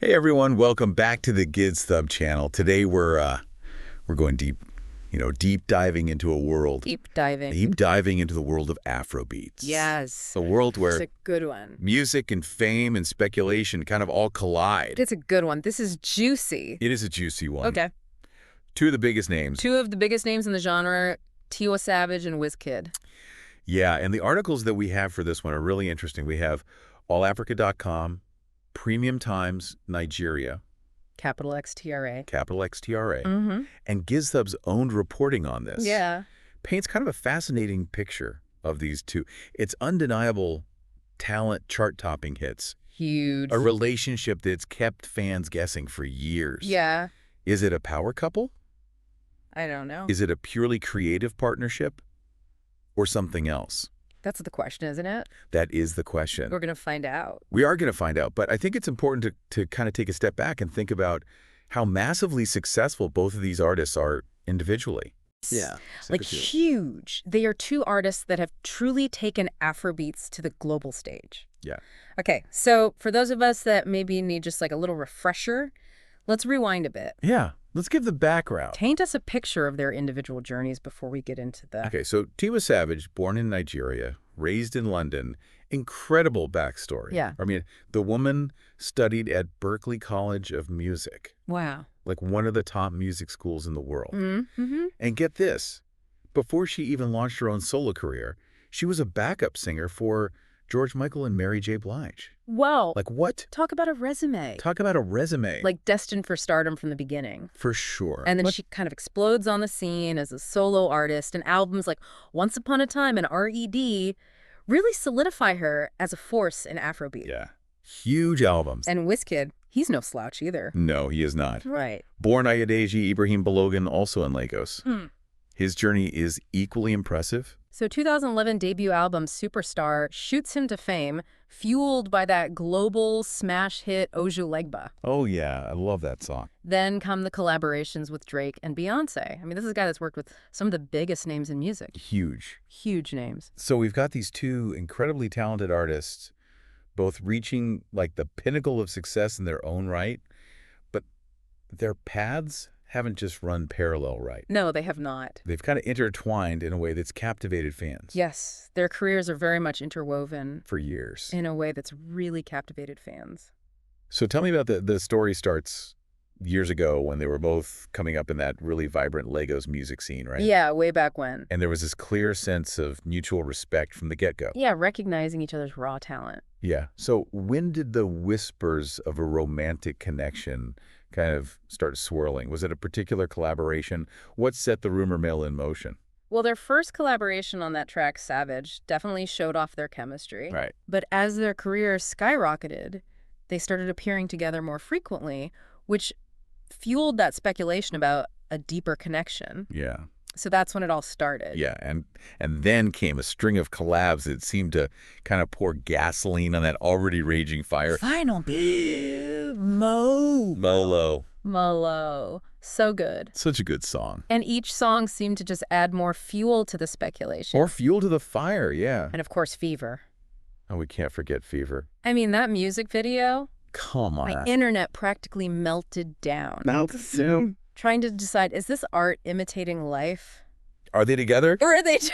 Hey everyone, welcome back to the GiztHub channel. Today we're going deep, deep diving into a world. Deep diving. Deep diving into the world of Afrobeats. Yes. A world where it's a good one. music and fame and speculation kind of all collide. It's a good one. This is juicy. It is a juicy one. Okay. Two of the biggest names. Two of the biggest names in the genre, Tiwa Savage and Wizkid. Yeah, and the articles that we have for this one are really interesting. We have allafrica.com, Premium Times, Nigeria, Capital XTRA. capital XTRA, Mm-hmm. and GiztHub's owned reporting on this. Yeah. Paints kind of a fascinating picture of these two. It's undeniable talent chart-topping hits. Huge. A relationship that's kept fans guessing for years. Yeah. Is it a power couple? I don't know. Is it a purely creative partnership? Or something else? That's the question, isn't it? That is the question. We're going to find out. We are going to find out, but I think it's important to kind of take a step back and think about how massively successful both of these artists are individually. Yeah. Like huge. They are two artists that have truly taken Afrobeats to the global stage. Yeah. Okay, so for those of us that maybe need just like a little refresher, let's rewind a bit. Yeah. Let's give the background. Paint us a picture of their individual journeys before we get into the... Okay, so Tiwa Savage, born in Nigeria, raised in London, incredible backstory. Yeah. I mean, the woman studied at Berklee College of Music, Wow. like one of the top music schools in the world. Mm-hmm. And get this, before she even launched her own solo career, she was a backup singer for George Michael and Mary J. Blige. Well, Like what? talk about a resume. Talk about a resume. Like destined for stardom from the beginning. For sure. And then But she kind of explodes on the scene as a solo artist, and albums like Once Upon a Time and R.E.D. really solidify her as a force in Afrobeat. yeah, huge albums. And Wizkid, he's no slouch either. No, he is not. Right. Born Ayodeji Ibrahim Balogun, also in Lagos. His journey is equally impressive. So 2011 debut album Superstar shoots him to fame, fueled by that global smash hit Oju Legba. Oh yeah, I love that song. Then come the collaborations with Drake and Beyonce. I mean, this is a guy that's worked with some of the biggest names in music. Huge. Huge names. So we've got these two incredibly talented artists, both reaching like the pinnacle of success in their own right, but their paths haven't just run parallel right. No, they have not. They've kind of intertwined in a way that's captivated fans. Yes, their careers are very much interwoven For years. in a way that's really captivated fans. So tell me about the story starts years ago when they were both coming up in that really vibrant Lagos music scene, right? Yeah, way back when. And there was this clear sense of mutual respect from the get-go. Yeah, recognizing each other's raw talent. Yeah. So when did the whispers of a romantic connection kind of start swirling? Was it a particular collaboration? What set the rumor mill in motion? Well, their first collaboration on that track, Savage, definitely showed off their chemistry. Right. But as their careers skyrocketed, they started appearing together more frequently, which fueled that speculation about a deeper connection. Yeah. So that's when it all started. Yeah. And then came a string of collabs that seemed to kind of pour gasoline on that already raging fire. Final Molo. So good. Such a good song. And each song seemed to just add more fuel to the speculation. Or fuel to the fire, yeah. And of course, Fever. Oh, we can't forget Fever. I mean, that music video, Come on. my internet practically melted down. Zoom. Trying to decide, is this art imitating life? Are they together? Or are they just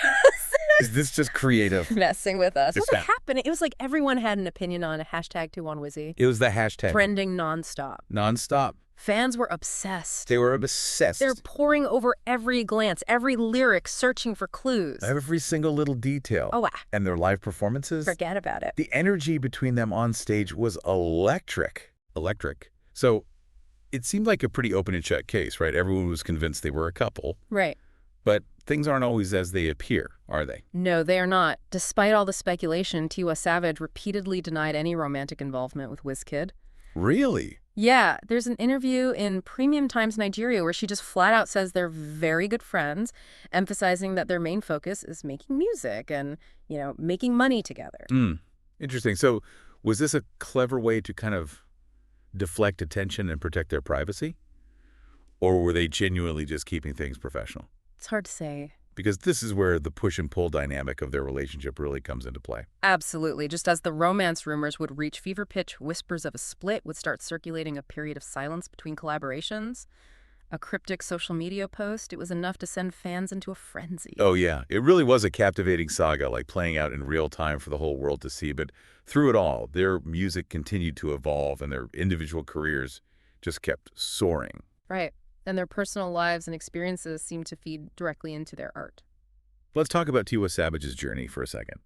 Is this just creative? messing with us? It's What was that. happening? It was like everyone had an opinion on a hashtag 21Wizzy. It was the hashtag. Trending nonstop. Nonstop. Fans were obsessed. They were obsessed. They're poring over every glance, every lyric, searching for clues. Every single little detail. Oh, wow. And their live performances. Forget about it. The energy between them on stage was electric. So it seemed like a pretty open and shut case, right? Everyone was convinced they were a couple. Right. But things aren't always as they appear, are they? No, they are not. Despite all the speculation, Tiwa Savage repeatedly denied any romantic involvement with Wizkid. Really? Yeah, there's an interview in Premium Times Nigeria where she just flat out says they're very good friends, emphasizing that their main focus is making music and, making money together. Interesting. So was this a clever way to kind of deflect attention and protect their privacy? Or were they genuinely just keeping things professional? It's hard to say. because this is where the push and pull dynamic of their relationship really comes into play. Absolutely. Just as the romance rumors would reach fever pitch, whispers of a split would start circulating. A period of silence between collaborations. A cryptic social media post, it was enough to send fans into a frenzy. Oh yeah, it really was a captivating saga, like playing out in real time for the whole world to see. But through it all, their music continued to evolve and their individual careers just kept soaring. Right. And their personal lives and experiences seemed to feed directly into their art. Let's talk about Tiwa Savage's journey for a second.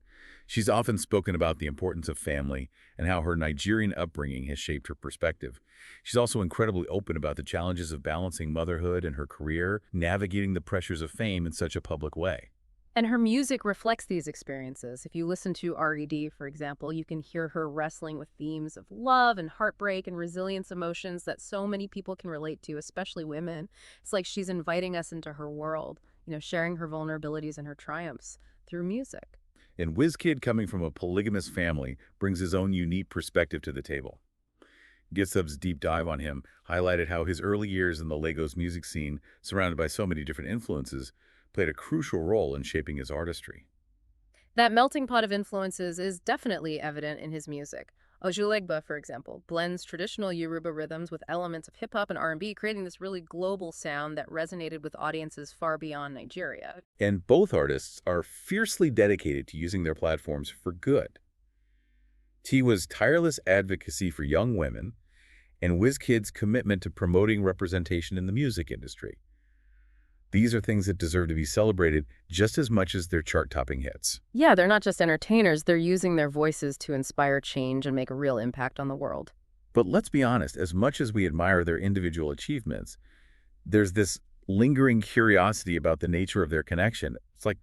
She's often spoken about the importance of family and how her Nigerian upbringing has shaped her perspective. She's also incredibly open about the challenges of balancing motherhood and her career, navigating the pressures of fame in such a public way. And her music reflects these experiences. If you listen to RED, for example, you can hear her wrestling with themes of love and heartbreak and resilience emotions that so many people can relate to, especially women. It's like she's inviting us into her world, sharing her vulnerabilities and her triumphs through music. And Wizkid, coming from a polygamous family, brings his own unique perspective to the table. GiztHub's deep dive on him highlighted how his early years in the Lagos music scene, surrounded by so many different influences, played a crucial role in shaping his artistry. That melting pot of influences is definitely evident in his music. Ojuelegba, for example, blends traditional Yoruba rhythms with elements of hip-hop and R&B, creating this really global sound that resonated with audiences far beyond Nigeria. And both artists are fiercely dedicated to using their platforms for good. Tiwa's tireless advocacy for young women and Wizkid's commitment to promoting representation in the music industry. These are things that deserve to be celebrated just as much as their chart-topping hits. Yeah, they're not just entertainers, they're using their voices to inspire change and make a real impact on the world. But let's be honest, as much as we admire their individual achievements, there's this lingering curiosity about the nature of their connection. It's like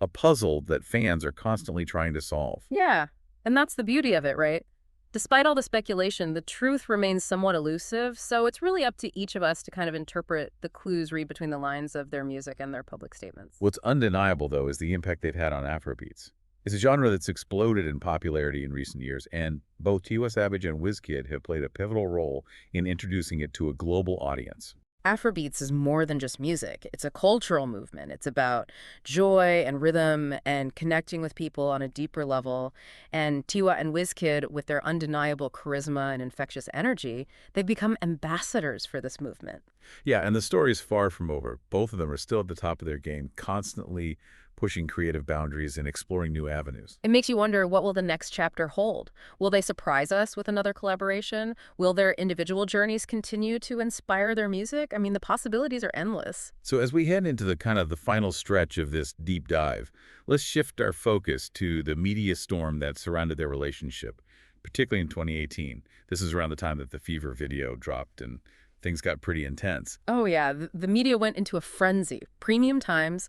a puzzle that fans are constantly trying to solve. Yeah, and that's the beauty of it, right? Despite all the speculation, the truth remains somewhat elusive, so it's really up to each of us to kind of interpret the clues, read between the lines of their music and their public statements. What's undeniable, though, is the impact they've had on Afrobeats. It's a genre that's exploded in popularity in recent years, and both Tiwa Savage and Wizkid have played a pivotal role in introducing it to a global audience. Afrobeats is more than just music. It's a cultural movement. It's about joy and rhythm and connecting with people on a deeper level. And Tiwa and Wizkid, with their undeniable charisma and infectious energy, they've become ambassadors for this movement. Yeah, and the story is far from over. Both of them are still at the top of their game, constantly pushing creative boundaries and exploring new avenues. It makes you wonder, what will the next chapter hold? Will they surprise us with another collaboration? Will their individual journeys continue to inspire their music? I mean, the possibilities are endless. So as we head into the final stretch of this deep dive, let's shift our focus to the media storm that surrounded their relationship, particularly in 2018. This is around the time that the Fever video dropped and things got pretty intense. Oh yeah, the media went into a frenzy. Premium Times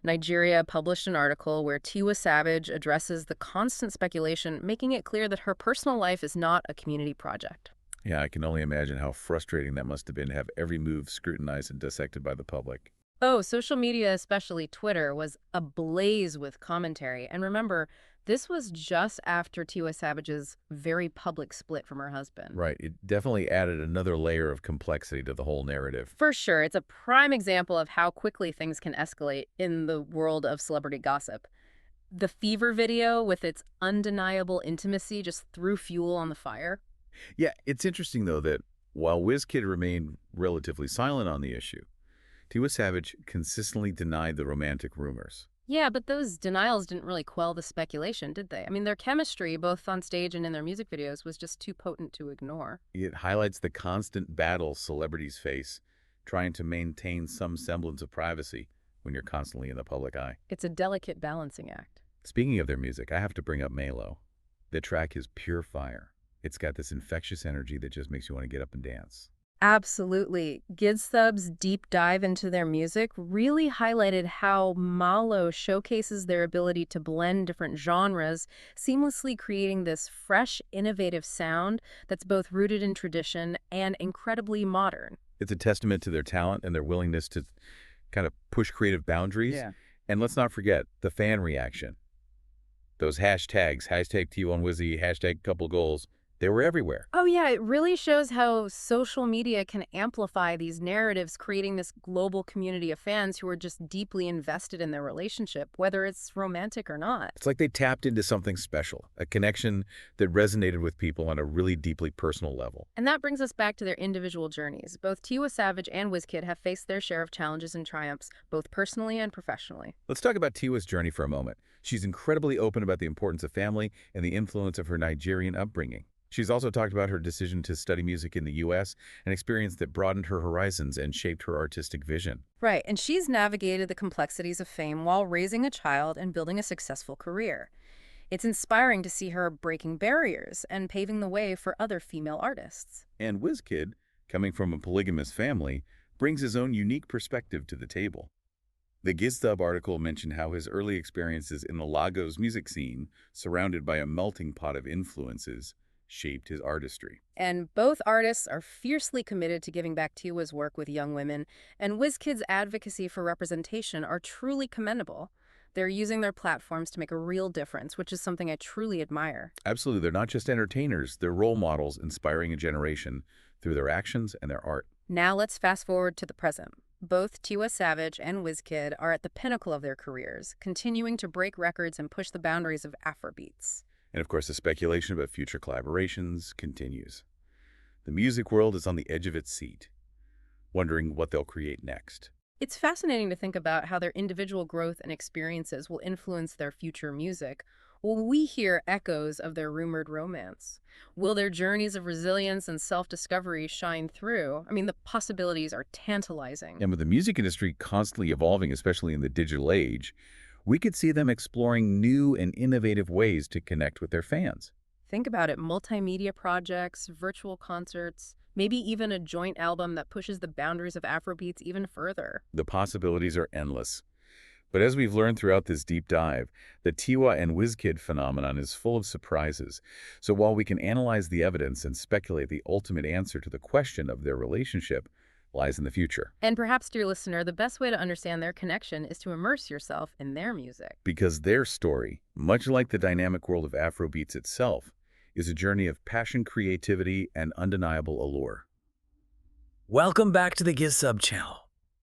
Nigeria published an article where Tiwa Savage addresses the constant speculation, making it clear that her personal life is not a community project. Yeah, I can only imagine how frustrating that must have been to have every move scrutinized and dissected by the public. Oh, social media, especially Twitter, was ablaze with commentary. And remember, this was just after Tiwa Savage's very public split from her husband. Right. It definitely added another layer of complexity to the whole narrative. For sure, it's a prime example of how quickly things can escalate in the world of celebrity gossip. The Fever video, with its undeniable intimacy, just threw fuel on the fire. Yeah, it's interesting, though, that while Wizkid remained relatively silent on the issue, Tiwa Savage consistently denied the romantic rumors. Yeah, but those denials didn't really quell the speculation, did they? I mean, their chemistry, both on stage and in their music videos, was just too potent to ignore. It highlights the constant battle celebrities face trying to maintain some semblance of privacy when you're constantly in the public eye. It's a delicate balancing act. Speaking of their music, I have to bring up Melo. The track is pure fire. It's got this infectious energy that just makes you want to get up and dance. Absolutely. GiztHub's deep dive into their music really highlighted how Malo showcases their ability to blend different genres, seamlessly creating this fresh, innovative sound that's both rooted in tradition and incredibly modern. It's a testament to their talent and their willingness to kind of push creative boundaries. Yeah. And let's not forget the fan reaction. Those hashtags, hashtag T1Wizzy, hashtag couple goals. They were everywhere. Oh, yeah, it really shows how social media can amplify these narratives, creating this global community of fans who are just deeply invested in their relationship, whether it's romantic or not. It's like they tapped into something special, a connection that resonated with people on a really deeply personal level. And that brings us back to their individual journeys. Both Tiwa Savage and Wizkid have faced their share of challenges and triumphs, both personally and professionally. Let's talk about Tiwa's journey for a moment. She's incredibly open about the importance of family and the influence of her Nigerian upbringing. She's also talked about her decision to study music in the U.S., an experience that broadened her horizons and shaped her artistic vision. Right, and she's navigated the complexities of fame while raising a child and building a successful career. It's inspiring to see her breaking barriers and paving the way for other female artists. And Wizkid, coming from a polygamous family, brings his own unique perspective to the table. The GiztHub article mentioned how his early experiences in the Lagos music scene, surrounded by a melting pot of influences, shaped his artistry. And both artists are fiercely committed to giving back Tiwa's work with young women, and Wizkid's advocacy for representation are truly commendable. They're using their platforms to make a real difference, which is something I truly admire. Absolutely, they're not just entertainers, they're role models inspiring a generation through their actions and their art. Now let's fast forward to the present. Both Tiwa Savage and Wizkid are at the pinnacle of their careers, continuing to break records and push the boundaries of Afrobeats. And of course, the speculation about future collaborations continues. The music world is on the edge of its seat, wondering what they'll create next. It's fascinating to think about how their individual growth and experiences will influence their future music. Will we hear echoes of their rumored romance? Will their journeys of resilience and self-discovery shine through? I mean, the possibilities are tantalizing. And with the music industry constantly evolving, especially in the digital age, we could see them exploring new and innovative ways to connect with their fans. Think about it, multimedia projects, virtual concerts, maybe even a joint album that pushes the boundaries of Afrobeats even further. The possibilities are endless. But as we've learned throughout this deep dive, the Tiwa and Wizkid phenomenon is full of surprises. So while we can analyze the evidence and speculate, the ultimate answer to the question of their relationship lies in the future. And perhaps, dear listener, the best way to understand their connection is to immerse yourself in their music. Because their story, much like the dynamic world of Afrobeats itself, is a journey of passion, creativity, and undeniable allure. Welcome back to the GiztHub channel.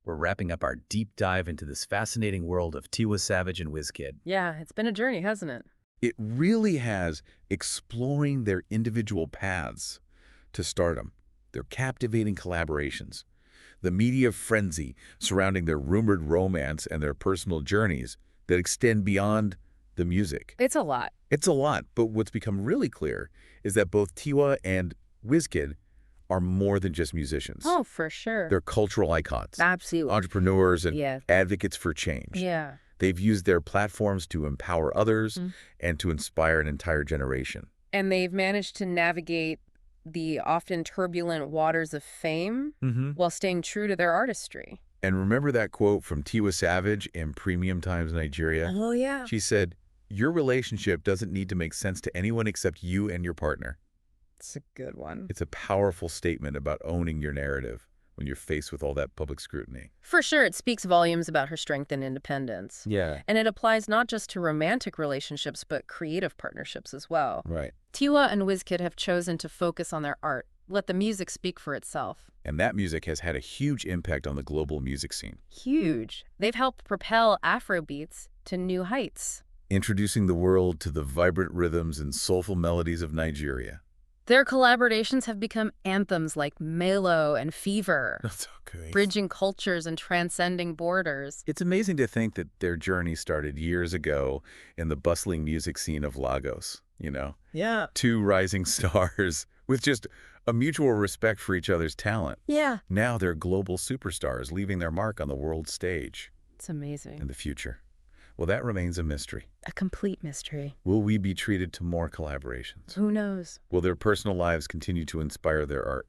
We're wrapping up our deep dive into this fascinating world of Tiwa Savage and Wizkid. Yeah, it's been a journey, hasn't it? It really has, exploring their individual paths to stardom, their captivating collaborations, the media frenzy surrounding their rumored romance and their personal journeys that extend beyond the music. It's a lot. It's a lot, but what's become really clear is that both Tiwa and Wizkid are more than just musicians. Oh, for sure. They're cultural icons, Absolutely. entrepreneurs, and Yeah. advocates for change. Yeah. They've used their platforms to empower others and to inspire an entire generation. And they've managed to navigate the often turbulent waters of fame while staying true to their artistry. And remember that quote from Tiwa Savage in Premium Times Nigeria? Oh, yeah. She said, "Your relationship doesn't need to make sense to anyone except you and your partner." It's a good one. It's a powerful statement about owning your narrative when you're faced with all that public scrutiny. For sure, it speaks volumes about her strength and independence. Yeah. And it applies not just to romantic relationships, but creative partnerships as well. Right. Tiwa and Wizkid have chosen to focus on their art. Let the music speak for itself. And that music has had a huge impact on the global music scene, Huge. They've helped propel Afrobeats to new heights. introducing the world to the vibrant rhythms and soulful melodies of Nigeria. Their collaborations have become anthems like Melo and Fever, That's okay. bridging cultures and transcending borders. It's amazing to think that their journey started years ago in the bustling music scene of Lagos, you know? Yeah. Two rising stars with just a mutual respect for each other's talent. Yeah. Now they're global superstars leaving their mark on the world stage It's amazing. in the future. Well, that remains a mystery. A complete mystery. Will we be treated to more collaborations? Who knows? Will their personal lives continue to inspire their art?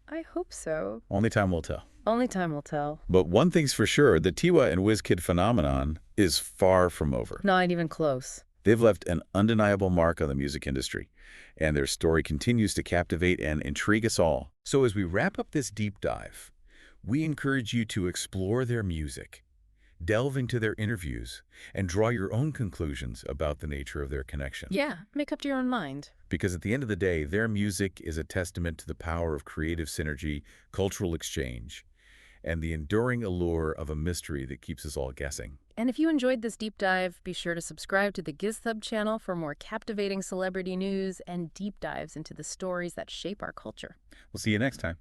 I hope so. Only time will tell. Only time will tell. But one thing's for sure, the Tiwa and Wizkid phenomenon is far from over. Not even close. They've left an undeniable mark on the music industry, and their story continues to captivate and intrigue us all. So as we wrap up this deep dive, we encourage you to explore their music, Delve into their interviews and draw your own conclusions about the nature of their connection. Yeah, make up your own mind. Because at the end of the day, their music is a testament to the power of creative synergy, cultural exchange, and the enduring allure of a mystery that keeps us all guessing. And if you enjoyed this deep dive, be sure to subscribe to the GiztHub channel for more captivating celebrity news and deep dives into the stories that shape our culture. We'll see you next time.